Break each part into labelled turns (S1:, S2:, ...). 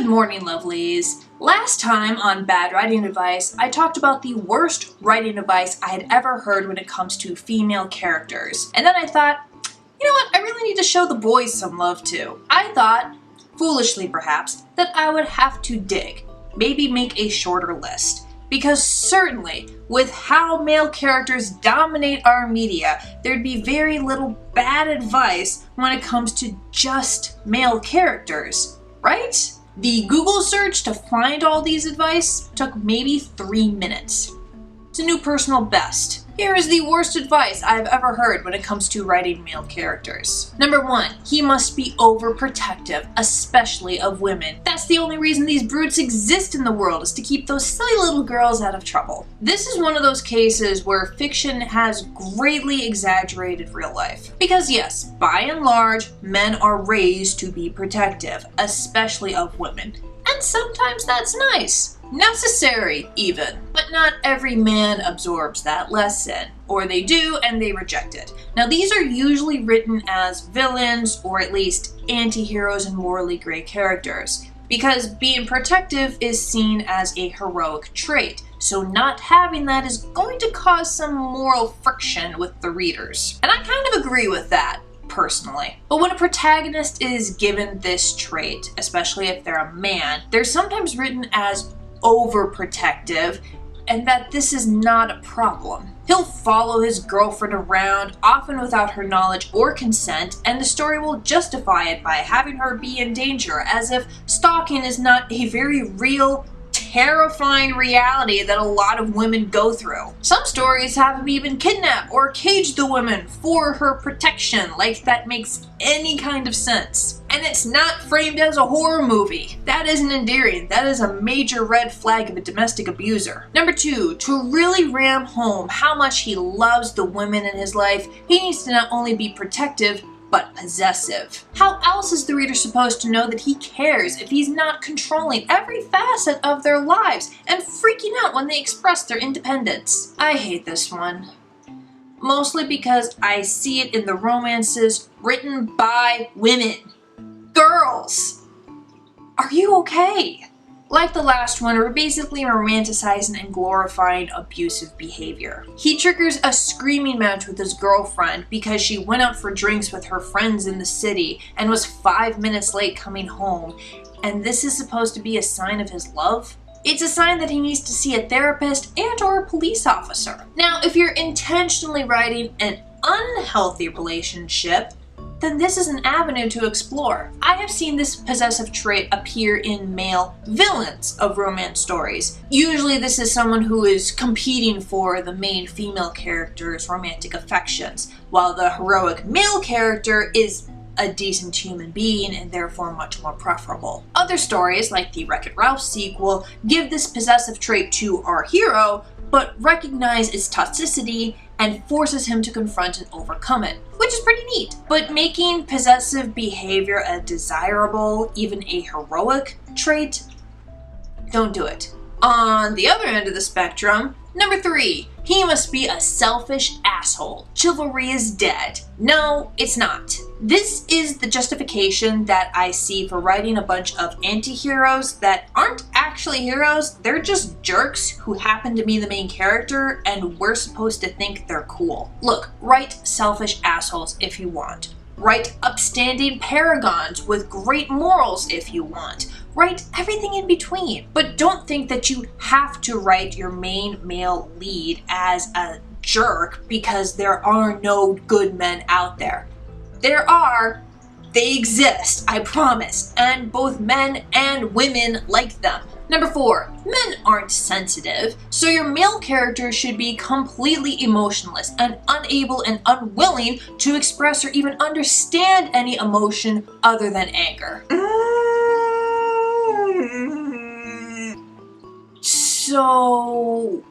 S1: Good morning, lovelies. Last time on Bad Writing Advice, I talked about the worst writing advice I had ever heard when it comes to female characters. And then I thought, you know what, I really need to show the boys some love too. I thought, foolishly perhaps, that I would have to dig, maybe make a shorter list. Because certainly, with how male characters dominate our media, there'd be very little bad advice when it comes to just male characters, right? The Google search to find all these advice took maybe 3 minutes. It's a new personal best. Here is the worst advice I've ever heard when it comes to writing male characters. Number 1, he must be overprotective, especially of women. That's the only reason these brutes exist in the world, is to keep those silly little girls out of trouble. This is one of those cases where fiction has greatly exaggerated real life. Because yes, by and large, men are raised to be protective, especially of women. And sometimes that's nice. Necessary, even. But not every man absorbs that lesson. Or they do, and they reject it. Now, these are usually written as villains, or at least anti-heroes and morally gray characters. Because being protective is seen as a heroic trait. So not having that is going to cause some moral friction with the readers. And I kind of agree with that, personally. But when a protagonist is given this trait, especially if they're a man, they're sometimes written as overprotective, and that this is not a problem. He'll follow his girlfriend around, often without her knowledge or consent, and the story will justify it by having her be in danger, as if stalking is not a very real, terrifying reality that a lot of women go through. Some stories have him even kidnap or cage the women for her protection, like that makes any kind of sense. And it's not framed as a horror movie. That isn't endearing. That is a major red flag of a domestic abuser. Number 2, to really ram home how much he loves the women in his life, he needs to not only be protective, but possessive. How else is the reader supposed to know that he cares if he's not controlling every facet of their lives and freaking out when they express their independence? I hate this one. Mostly because I see it in the romances written by women. Girls! Are you okay? Like the last one, we're basically romanticizing and glorifying abusive behavior. He triggers a screaming match with his girlfriend because she went out for drinks with her friends in the city and was 5 minutes late coming home. And this is supposed to be a sign of his love? It's a sign that he needs to see a therapist and or a police officer. Now, if you're intentionally writing an unhealthy relationship, then this is an avenue to explore. I have seen this possessive trait appear in male villains of romance stories. Usually this is someone who is competing for the main female character's romantic affections, while the heroic male character is a decent human being and therefore much more preferable. Other stories, like the Wreck-It Ralph sequel, give this possessive trait to our hero, but recognize its toxicity and forces him to confront and overcome it, which is pretty neat. But making possessive behavior a desirable, even a heroic trait, don't do it. On the other end of the spectrum, number 3, he must be a selfish asshole. Chivalry is dead. No, it's not. This is the justification that I see for writing a bunch of anti-heroes that aren't actually heroes. They're just jerks who happen to be the main character and we're supposed to think they're cool. Look, write selfish assholes if you want. Write upstanding paragons with great morals if you want. Write everything in between. But don't think that you have to write your main male lead as a jerk because there are no good men out there. There are. They exist, I promise, and both men and women like them. Number 4, men aren't sensitive, so your male character should be completely emotionless and unable and unwilling to express or even understand any emotion other than anger. So,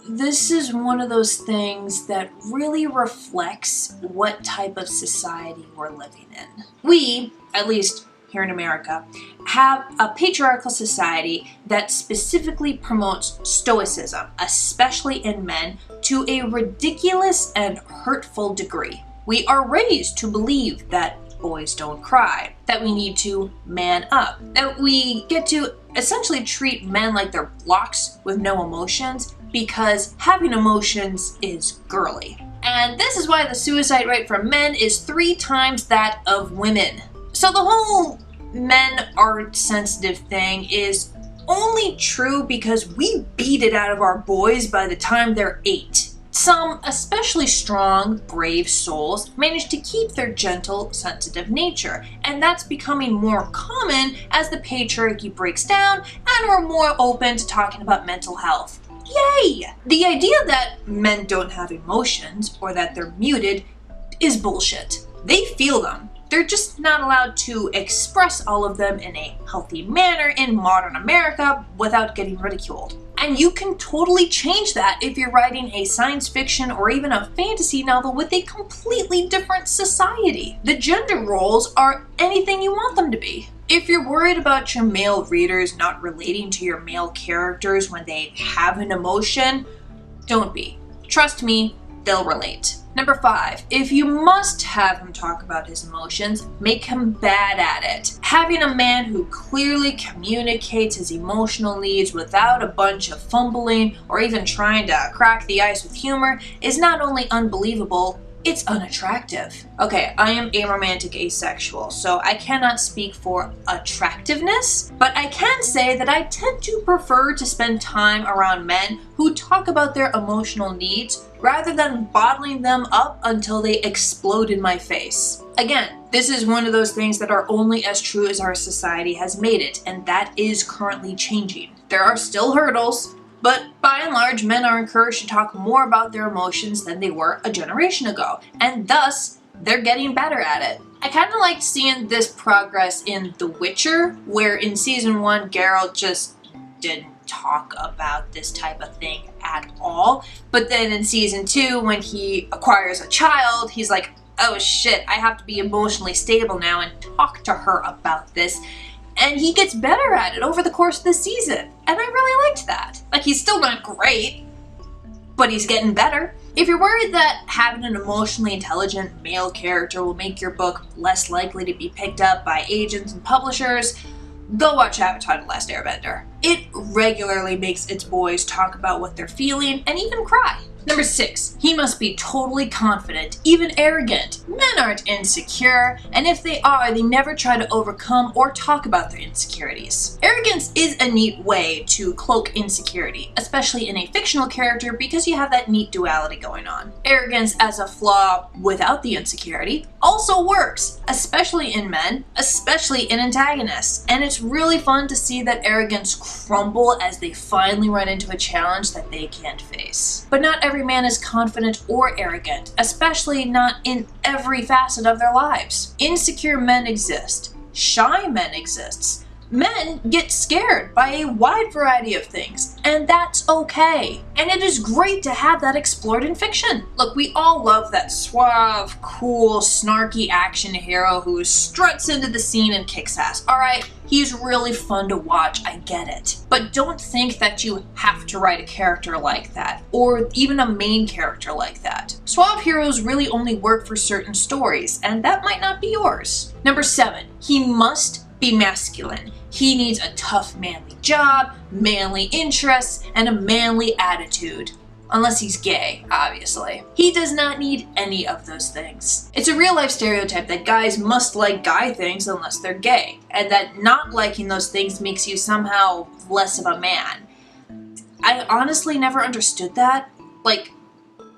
S1: this is one of those things that really reflects what type of society we're living in. We, at least here in America, have a patriarchal society that specifically promotes stoicism, especially in men, to a ridiculous and hurtful degree. We are raised to believe that boys don't cry, that we need to man up, that we get to essentially treat men like they're blocks with no emotions because having emotions is girly. And this is why the suicide rate for men is 3 times that of women. So the whole men aren't sensitive thing is only true because we beat it out of our boys by the time they're 8. Some, especially strong, brave souls, manage to keep their gentle, sensitive nature, and that's becoming more common as the patriarchy breaks down and we're more open to talking about mental health. Yay! The idea that men don't have emotions or that they're muted is bullshit. They feel them. They're just not allowed to express all of them in a healthy manner in modern America without getting ridiculed. And you can totally change that if you're writing a science fiction or even a fantasy novel with a completely different society. The gender roles are anything you want them to be. If you're worried about your male readers not relating to your male characters when they have an emotion, don't be. Trust me, they'll relate. Number 5, if you must have him talk about his emotions, make him bad at it. Having a man who clearly communicates his emotional needs without a bunch of fumbling or even trying to crack the ice with humor is not only unbelievable, it's unattractive. Okay, I am aromantic asexual, so I cannot speak for attractiveness, but I can say that I tend to prefer to spend time around men who talk about their emotional needs rather than bottling them up until they explode in my face. Again, this is one of those things that are only as true as our society has made it, and that is currently changing. There are still hurdles, but by and large, men are encouraged to talk more about their emotions than they were a generation ago, and thus, they're getting better at it. I kind of liked seeing this progress in The Witcher, where in season 1, Geralt just didn't talk about this type of thing at all, but then in season 2, when he acquires a child, he's like, oh shit, I have to be emotionally stable now and talk to her about this. And he gets better at it over the course of the season. And I really liked that. Like, he's still not great, but he's getting better. If you're worried that having an emotionally intelligent male character will make your book less likely to be picked up by agents and publishers, go watch Avatar: The Last Airbender. It regularly makes its boys talk about what they're feeling and even cry. Number 6, he must be totally confident, even arrogant. Men aren't insecure, and if they are, they never try to overcome or talk about their insecurities. Arrogance is a neat way to cloak insecurity, especially in a fictional character because you have that neat duality going on. Arrogance as a flaw without the insecurity also works, especially in men, especially in antagonists, and it's really fun to see that arrogance crumble as they finally run into a challenge that they can't face. But not every man is confident or arrogant, especially not in every facet of their lives. Insecure men exist. Shy men exist. Men get scared by a wide variety of things, and that's okay. And it is great to have that explored in fiction. Look, we all love that suave, cool, snarky action hero who struts into the scene and kicks ass. Alright, he's really fun to watch, I get it. But don't think that you have to write a character like that, or even a main character like that. Suave heroes really only work for certain stories, and that might not be yours. Number 7, he must be masculine. He needs a tough manly job, manly interests, and a manly attitude. Unless he's gay, obviously. He does not need any of those things. It's a real life stereotype that guys must like guy things unless they're gay, and that not liking those things makes you somehow less of a man. I honestly never understood that. Like,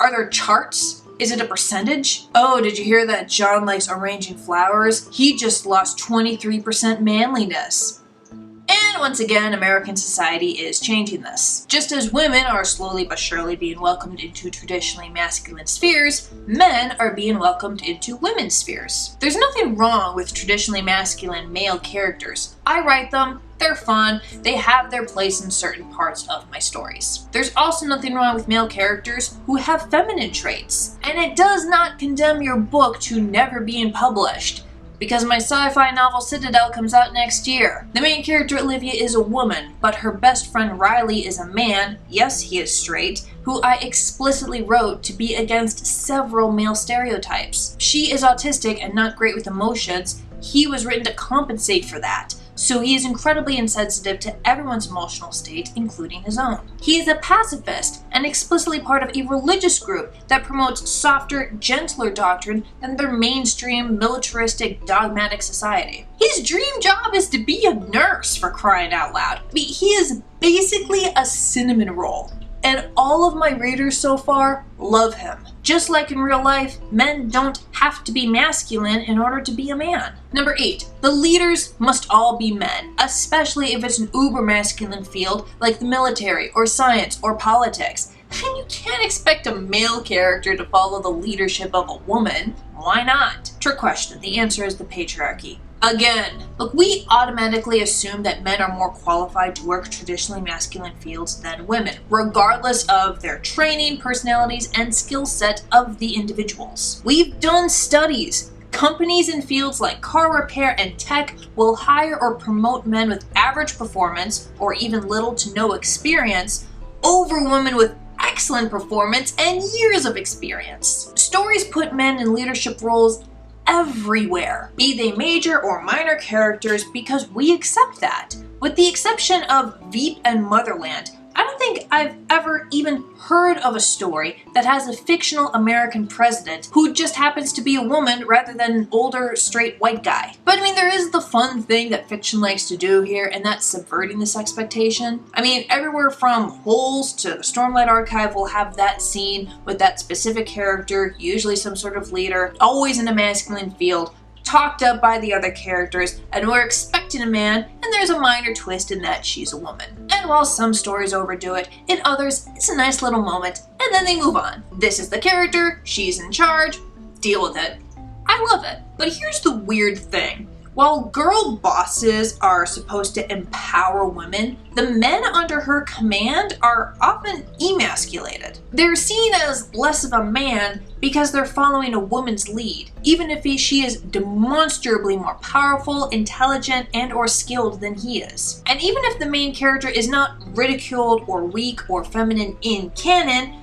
S1: are there charts? Is it a percentage? Oh, did you hear that John likes arranging flowers? He just lost 23% manliness. And once again, American society is changing this. Just as women are slowly but surely being welcomed into traditionally masculine spheres, men are being welcomed into women's spheres. There's nothing wrong with traditionally masculine male characters. I write them, they're fun, they have their place in certain parts of my stories. There's also nothing wrong with male characters who have feminine traits. And it does not condemn your book to never being published. because my sci-fi novel Citadel comes out next year. The main character Olivia is a woman, but her best friend Riley is a man, yes he is straight, who I explicitly wrote to be against several male stereotypes. She is autistic and not great with emotions. He was written to compensate for that. So he is incredibly insensitive to everyone's emotional state, including his own. He is a pacifist and explicitly part of a religious group that promotes softer, gentler doctrine than their mainstream, militaristic, dogmatic society. His dream job is to be a nurse, for crying out loud. I mean, he is basically a cinnamon roll. And all of my readers so far love him. Just like in real life, men don't have to be masculine in order to be a man. Number 8, the leaders must all be men, especially if it's an uber masculine field like the military or science or politics. And you can't expect a male character to follow the leadership of a woman. Why not? Trick question. The answer is the patriarchy. Again, look, we automatically assume that men are more qualified to work traditionally masculine fields than women, regardless of their training, personalities, and skill set of the individuals. We've done studies. Companies in fields like car repair and tech will hire or promote men with average performance, or even little to no experience, over women with excellent performance and years of experience. Stories put men in leadership roles everywhere, be they major or minor characters, because we accept that. With the exception of Veep and Motherland, I don't think I've ever even heard of a story that has a fictional American president who just happens to be a woman rather than an older, straight white guy. But I mean, there is the fun thing that fiction likes to do here, and that's subverting this expectation. I mean, everywhere from Holes to the Stormlight Archive will have that scene with that specific character, usually some sort of leader, always in a masculine field, talked up by the other characters, and we're expecting a man, and there's a minor twist in that she's a woman. And while some stories overdo it, in others it's a nice little moment, and then they move on. This is the character, she's in charge, deal with it. I love it. But here's the weird thing. While girl bosses are supposed to empower women, the men under her command are often emasculated. They're seen as less of a man because they're following a woman's lead, even if she is demonstrably more powerful, intelligent, and or skilled than he is. And even if the main character is not ridiculed or weak or feminine in canon,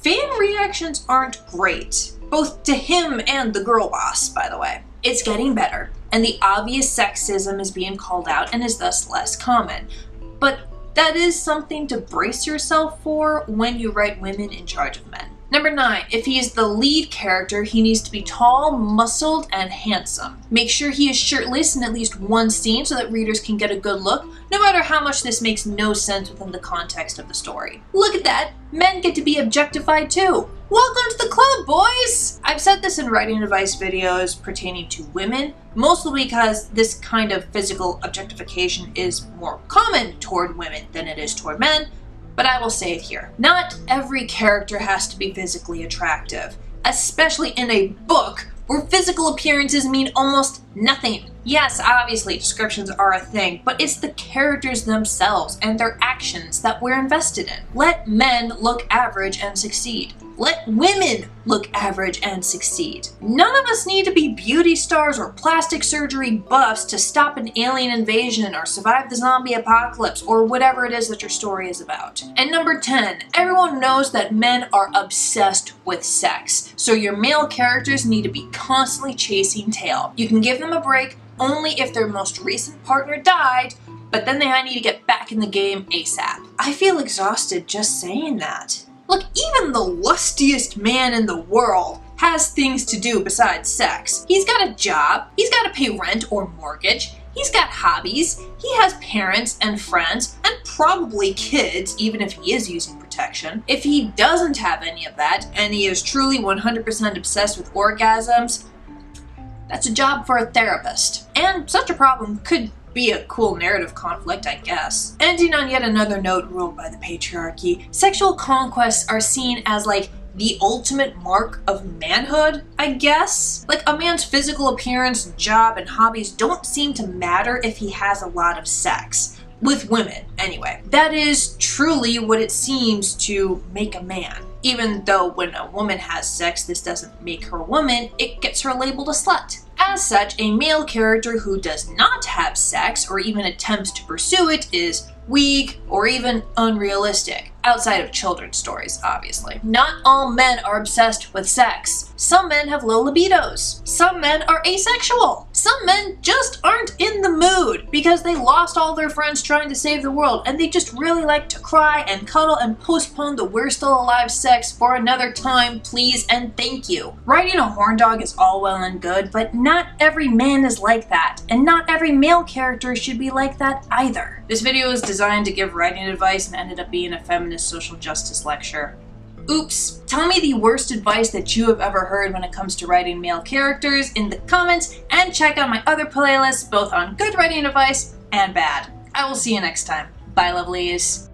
S1: fan reactions aren't great. Both to him and the girl boss, by the way. It's getting better, and the obvious sexism is being called out and is thus less common. But that is something to brace yourself for when you write women in charge of men. Number 9, if he is the lead character, he needs to be tall, muscled, and handsome. Make sure he is shirtless in at least one scene so that readers can get a good look, no matter how much this makes no sense within the context of the story. Look at that! Men get to be objectified too! Welcome to the club, boys! I've said this in writing advice videos pertaining to women, mostly because this kind of physical objectification is more common toward women than it is toward men, but I will say it here. Not every character has to be physically attractive, especially in a book where physical appearances mean almost nothing. Yes, obviously descriptions are a thing, but it's the characters themselves and their actions that we're invested in. Let men look average and succeed. Let women look average and succeed. None of us need to be beauty stars or plastic surgery buffs to stop an alien invasion or survive the zombie apocalypse or whatever it is that your story is about. And number 10, everyone knows that men are obsessed with sex, so your male characters need to be constantly chasing tail. You can give them a break only if their most recent partner died, but then they need to get back in the game ASAP. I feel exhausted just saying that. Look, even the lustiest man in the world has things to do besides sex. He's got a job, he's got to pay rent or mortgage, he's got hobbies, he has parents and friends, and probably kids, even if he is using protection. If he doesn't have any of that, and he is truly 100% obsessed with orgasms, that's a job for a therapist. And such a problem could be a cool narrative conflict, I guess. Ending on yet another note ruled by the patriarchy, sexual conquests are seen as like the ultimate mark of manhood, I guess. Like, a man's physical appearance, job, and hobbies don't seem to matter if he has a lot of sex. With women, anyway. That is truly what it seems to make a man. Even though when a woman has sex, this doesn't make her a woman, it gets her labeled a slut. As such, a male character who does not have sex or even attempts to pursue it is weak or even unrealistic. Outside of children's stories, obviously. Not all men are obsessed with sex. Some men have low libidos. Some men are asexual. Some men just aren't in the mood because they lost all their friends trying to save the world and they just really like to cry and cuddle and postpone the we're still alive sex for another time, please and thank you. Writing a horn dog is all well and good, but not every man is like that, and not every male character should be like that either. This video is designed to give writing advice and ended up being a feminist social justice lecture. Oops. Tell me the worst advice that you have ever heard when it comes to writing male characters in the comments, and check out my other playlists both on good writing advice and bad. I will see you next time. Bye, lovelies.